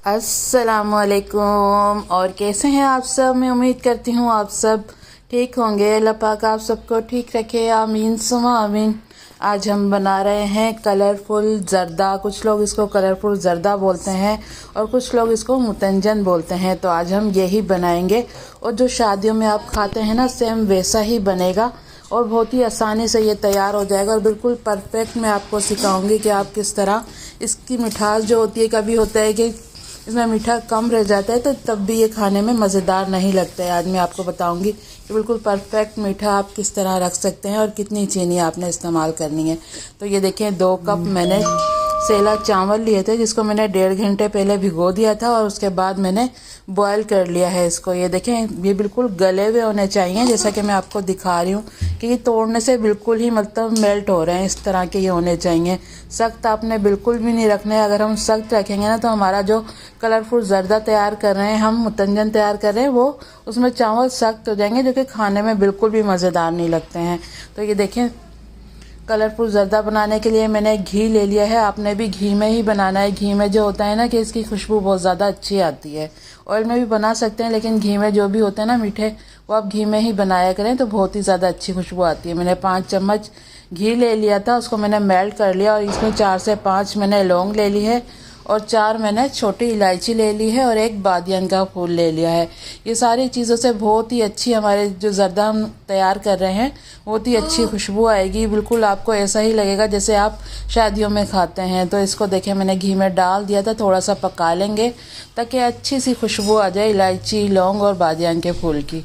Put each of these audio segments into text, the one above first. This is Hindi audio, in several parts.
अस्सलामुअलैकुम। और कैसे हैं आप सब। मैं उम्मीद करती हूँ आप सब ठीक होंगे। अल्लाह पाक आप सबको ठीक रखे, आमीन सुमा आमीन। आज हम बना रहे हैं कलरफुल ज़र्दा। कुछ लोग इसको कलरफुल ज़र्दा बोलते हैं और कुछ लोग इसको मुतंजन बोलते हैं। तो आज हम यही बनाएंगे और जो शादियों में आप खाते हैं ना, सेम वैसा ही बनेगा और बहुत ही आसानी से ये तैयार हो जाएगा और बिल्कुल परफेक्ट। मैं आपको सिखाऊंगी कि आप किस तरह इसकी मिठास जो होती है, कभी होता है कि इसमें मीठा कम रह जाता है तो तब भी ये खाने में मज़ेदार नहीं लगता है। आज मैं आपको बताऊंगी कि बिल्कुल परफेक्ट मीठा आप किस तरह रख सकते हैं और कितनी चीनी आपने इस्तेमाल करनी है। तो ये देखें, 2 कप मैंने सेला चावल लिए थे जिसको मैंने 1.5 घंटे पहले भिगो दिया था और उसके बाद मैंने बॉयल कर लिया है इसको। ये देखें, ये बिल्कुल गले हुए होने चाहिए, जैसा कि मैं आपको दिखा रही हूँ कि ये तोड़ने से बिल्कुल ही मतलब मेल्ट हो रहे हैं, इस तरह के ये होने चाहिए। सख्त आपने बिल्कुल भी नहीं रखना है। अगर हम सख्त रखेंगे ना तो हमारा जो कलरफुल ज़र्दा तैयार कर रहे हैं, हम मुतंजन तैयार कर रहे हैं, वो उसमें चावल सख्त हो जाएंगे जो कि खाने में बिल्कुल भी मज़ेदार नहीं लगते हैं। तो ये देखें, कलरफुल ज़र्दा बनाने के लिए मैंने घी ले लिया है। आपने भी घी में ही बनाना है। घी में जो होता है ना कि इसकी खुशबू बहुत ज़्यादा अच्छी आती है। ऑयल में भी बना सकते हैं लेकिन घी में जो भी होते हैं ना मीठे, वो आप घी में ही बनाया करें तो बहुत ही ज़्यादा अच्छी खुशबू आती है। मैंने 5 चम्मच घी ले लिया था, उसको मैंने मेल्ट कर लिया और इसमें 4 से 5 मैंने लौंग ले ली है और 4 मैंने छोटी इलायची ले ली है और 1 बादियान का फूल ले लिया है। ये सारी चीज़ों से बहुत ही अच्छी हमारे जो ज़र्दा हम तैयार कर रहे हैं, बहुत ही अच्छी खुशबू आएगी। बिल्कुल आपको ऐसा ही लगेगा जैसे आप शादियों में खाते हैं। तो इसको देखें, मैंने घी में डाल दिया था, थोड़ा सा पका लेंगे ताकि अच्छी सी खुशबू आ जाए इलायची, लौंग और बादियान के फूल की।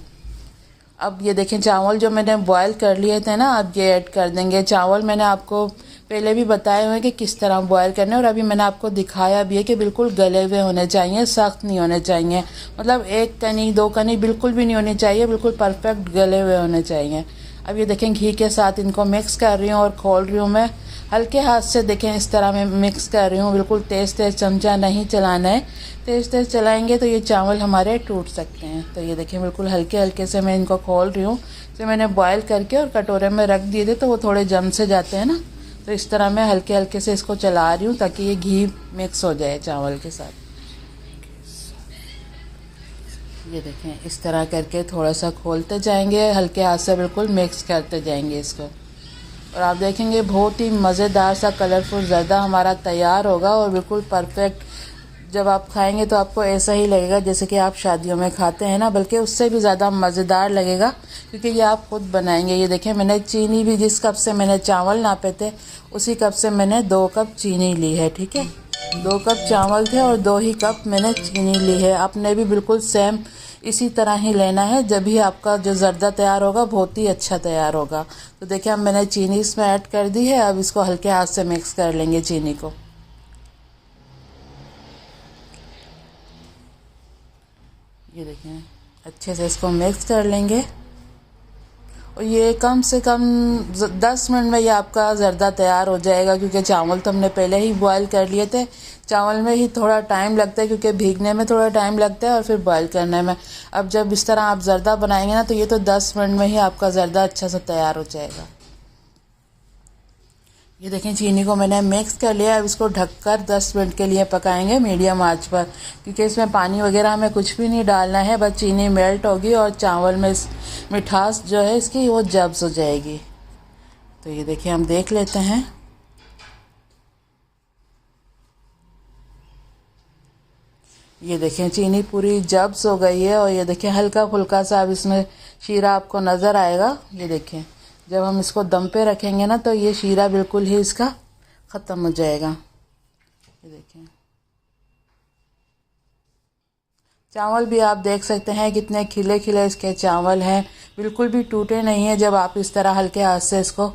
अब ये देखें, चावल जो मैंने बॉयल कर लिए थे ना, अब ये ऐड कर देंगे। चावल मैंने आपको पहले भी बताए हुए हैं कि किस तरह बॉयल करने, और अभी मैंने आपको दिखाया भी है कि बिल्कुल गले हुए होने चाहिए, सख्त नहीं होने चाहिए। मतलब 1 कनी 2 कनी बिल्कुल भी नहीं होनी चाहिए, बिल्कुल परफेक्ट गले हुए होने चाहिए। अब ये देखें, घी के साथ इनको मिक्स कर रही हूँ और खोल रही हूँ मैं हल्के हाथ से। देखें, इस तरह मैं मिक्स कर रही हूँ, बिल्कुल तेज़ तेज़ चमचा नहीं चलाना है। तेज़ तेज़ चलाएंगे तो ये चावल हमारे टूट सकते हैं। तो ये देखें, बिल्कुल हल्के हल्के से मैं इनको खोल रही हूँ। इसे मैंने बॉयल करके और कटोरे में रख दिए थे तो वो थोड़े जम से जाते हैं ना, तो इस तरह मैं हल्के हल्के से इसको चला रही हूँ ताकि ये घी मिक्स हो जाए चावल के साथ। ये देखें, इस तरह करके थोड़ा सा खोलते जाएंगे, हल्के हाथ से बिल्कुल मिक्स करते जाएंगे इसको, और आप देखेंगे बहुत ही मज़ेदार सा कलरफुल ज़र्दा हमारा तैयार होगा और बिल्कुल परफेक्ट। जब आप खाएंगे तो आपको ऐसा ही लगेगा जैसे कि आप शादियों में खाते हैं ना, बल्कि उससे भी ज़्यादा मज़ेदार लगेगा क्योंकि ये आप खुद बनाएंगे। ये देखें, मैंने चीनी भी जिस कप से मैंने चावल नापे थे उसी कप से मैंने 2 कप चीनी ली है। ठीक है, 2 कप चावल थे और 2 ही कप मैंने चीनी ली है। आपने भी बिल्कुल सेम इसी तरह ही लेना है, जब भी आपका जो ज़र्दा तैयार होगा बहुत ही अच्छा तैयार होगा। तो देखिए, अब मैंने चीनी इसमें ऐड कर दी है। अब इसको हल्के हाथ से मिक्स कर लेंगे चीनी को। ये देखें, अच्छे से इसको मिक्स कर लेंगे और ये कम से कम 10 मिनट में ये आपका ज़र्दा तैयार हो जाएगा, क्योंकि चावल तो हमने पहले ही बॉयल कर लिए थे। चावल में ही थोड़ा टाइम लगता है क्योंकि भीगने में थोड़ा टाइम लगता है और फिर बॉयल करने में। अब जब इस तरह आप ज़र्दा बनाएंगे ना तो ये तो 10 मिनट में ही आपका ज़र्दा अच्छा सा तैयार हो जाएगा। ये देखें, चीनी को मैंने मिक्स कर लिया। अब इसको ढककर 10 मिनट के लिए पकाएंगे मीडियम आंच पर, क्योंकि इसमें पानी वगैरह हमें कुछ भी नहीं डालना है। बस चीनी मेल्ट होगी और चावल में मिठास जो है इसकी वो जब्स हो जाएगी। तो ये देखिए, हम देख लेते हैं। ये देखें, चीनी पूरी जब्स हो गई है और ये देखें हल्का फुल्का सा अब इसमें शीरा आपको नज़र आएगा। ये देखें, जब हम इसको दम पे रखेंगे ना तो ये शीरा बिल्कुल ही इसका ख़त्म हो जाएगा। ये देखें, चावल भी आप देख सकते हैं कितने खिले खिले इसके चावल हैं, बिल्कुल भी टूटे नहीं हैं। जब आप इस तरह हल्के हाथ से इसको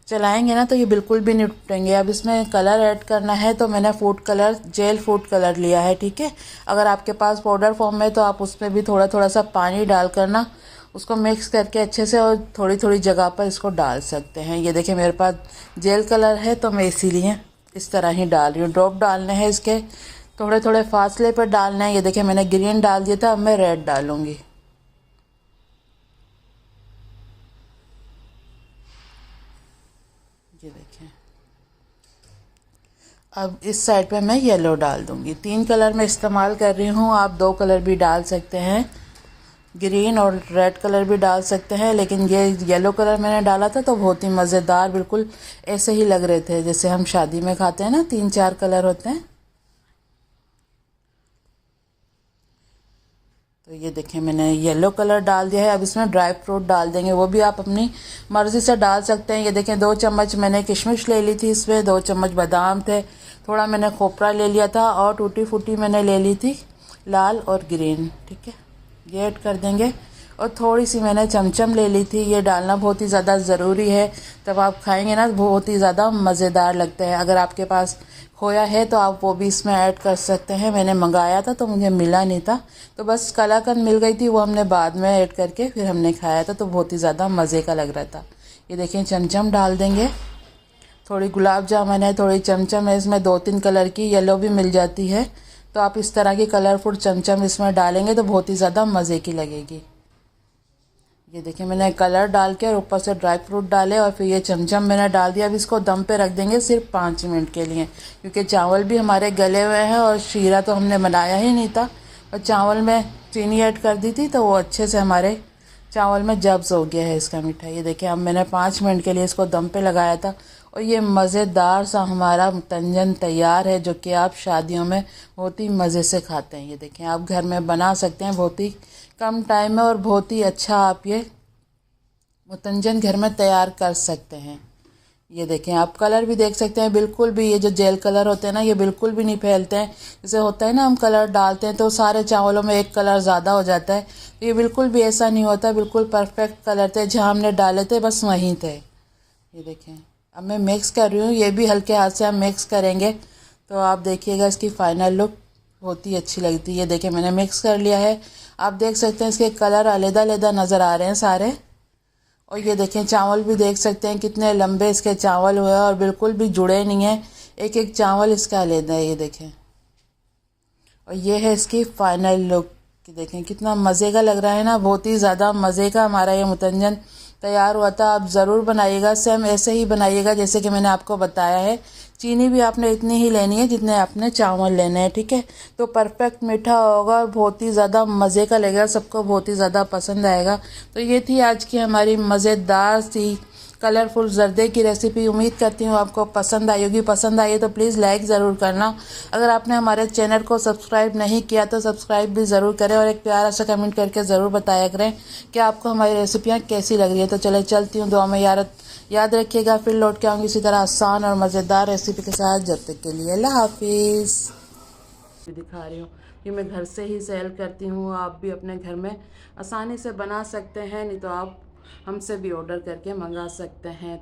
चलाएंगे ना तो ये बिल्कुल भी नहीं टूटेंगे। अब इसमें कलर ऐड करना है तो मैंने food colour, gel food colour लिया है। ठीक है, अगर आपके पास पाउडर फॉर्म में तो आप उसमें भी थोड़ा थोड़ा सा पानी डाल कर ना उसको मिक्स करके अच्छे से और थोड़ी थोड़ी जगह पर इसको डाल सकते हैं। ये देखिए, मेरे पास जेल कलर है तो मैं इसीलिए इस तरह ही डाल रही हूँ। ड्रॉप डालने हैं इसके, थोड़े थोड़े फासले पर डालना है। ये देखिए, मैंने ग्रीन डाल दिया था, अब मैं रेड डालूंगी। ये देखें, अब इस साइड पे मैं येलो डाल दूँगी। 3 कलर मैं इस्तेमाल कर रही हूँ, आप 2 कलर भी डाल सकते हैं, ग्रीन और रेड कलर भी डाल सकते हैं, लेकिन ये येलो कलर मैंने डाला था तो बहुत ही मज़ेदार, बिल्कुल ऐसे ही लग रहे थे जैसे हम शादी में खाते हैं ना, 3-4 कलर होते हैं। तो ये देखें मैंने येलो कलर डाल दिया है। अब इसमें ड्राई फ्रूट डाल देंगे, वो भी आप अपनी मर्ज़ी से डाल सकते हैं। ये देखें 2 चम्मच मैंने किशमिश ले ली थी, इसमें 2 चम्मच बादाम थे, थोड़ा मैंने खोपरा ले लिया था और टूटी फूटी मैंने ले ली थी लाल और ग्रीन। ठीक है, ये ऐड कर देंगे। और थोड़ी सी मैंने चमचम ले ली थी, ये डालना बहुत ही ज़्यादा ज़रूरी है, तब आप खाएंगे ना बहुत ही ज़्यादा मज़ेदार लगता है। अगर आपके पास खोया है तो आप वो भी इसमें ऐड कर सकते हैं। मैंने मंगाया था तो मुझे मिला नहीं था, तो बस कलाकंद मिल गई थी, वो हमने बाद में ऐड करके फिर हमने खाया था, तो बहुत ही ज़्यादा मज़े का लग रहा था। ये देखें चमचम डाल देंगे, थोड़ी गुलाब जामुन है, थोड़ी चमचम है, इसमें 2-3 कलर की येलो भी मिल जाती है, तो आप इस तरह की कलरफुल चमचम इसमें डालेंगे तो बहुत ही ज़्यादा मज़े की लगेगी। ये देखिए मैंने कलर डाल के और ऊपर से ड्राई फ्रूट डाले और फिर ये चमचम मैंने डाल दिया। अब इसको दम पे रख देंगे सिर्फ 5 मिनट के लिए, क्योंकि चावल भी हमारे गले हुए हैं और शीरा तो हमने बनाया ही नहीं था, और चावल में चीनी ऐड कर दी थी तो वो अच्छे से हमारे चावल में जब्स हो गया है इसका मीठा। ये देखिए अब मैंने 5 मिनट के लिए इसको दम पे लगाया था और ये मज़ेदार सा हमारा मुतंजन तैयार है, जो कि आप शादियों में बहुत ही मज़े से खाते हैं। ये देखें आप घर में बना सकते हैं, बहुत ही कम टाइम में और बहुत ही अच्छा आप ये मुतंजन घर में तैयार कर सकते हैं। ये देखें आप कलर भी देख सकते हैं, बिल्कुल भी ये जो जेल कलर होते हैं ना, ये बिल्कुल भी नहीं फैलते हैं। जैसे होता है ना हम कलर डालते हैं तो सारे चावलों में एक कलर ज़्यादा हो जाता है, तो ये बिल्कुल भी ऐसा नहीं होता, बिल्कुल परफेक्ट कलर थे, जहाँ हमने डाले थे बस वहीं थे। ये देखें अब मैं मिक्स कर रही हूँ, ये भी हल्के हाथ से हम मिक्स करेंगे तो आप देखिएगा इसकी फ़ाइनल लुक बहुत ही अच्छी लगती है। ये देखें मैंने मिक्स कर लिया है, आप देख सकते हैं इसके कलर अलग-अलग नज़र आ रहे हैं सारे। और ये देखें चावल भी देख सकते हैं कितने लंबे इसके चावल हुए और बिल्कुल भी जुड़े नहीं हैं, एक एक चावल इसका अलग है। ये देखें और ये है इसकी फ़ाइनल लुक, कि देखें कितना मज़े का लग रहा है ना, बहुत ही ज़्यादा मज़े का हमारा ये मुतंजन तैयार हुआ था। आप ज़रूर बनाइएगा, सेम ऐसे ही बनाइएगा जैसे कि मैंने आपको बताया है। चीनी भी आपने इतनी ही लेनी है जितने आपने चावल लेने हैं, ठीक है, तो परफेक्ट मीठा होगा और बहुत ही ज़्यादा मज़े का लगेगा, सबको बहुत ही ज़्यादा पसंद आएगा। तो ये थी आज की हमारी मज़ेदार सी कलरफुल जर्दे की रेसिपी। उम्मीद करती हूँ आपको पसंद आई होगी। पसंद आई है तो प्लीज़ लाइक ज़रूर करना। अगर आपने हमारे चैनल को सब्सक्राइब नहीं किया तो सब्सक्राइब भी ज़रूर करें और एक प्यारा सा कमेंट करके ज़रूर बताया करें कि आपको हमारी रेसिपियाँ कैसी लग रही है। तो चले चलती हूँ, दुआ में याद रखिएगा, फिर लौट के आऊँगी इसी तरह आसान और मज़ेदार रेसिपी के साथ। जब तक के लिए अल्लाह हाफिज़। दिखा रही हूँ कि मैं घर से ही सेल करती हूँ, आप भी अपने घर में आसानी से बना सकते हैं, नहीं तो आप हमसे भी ऑर्डर करके मंगा सकते हैं।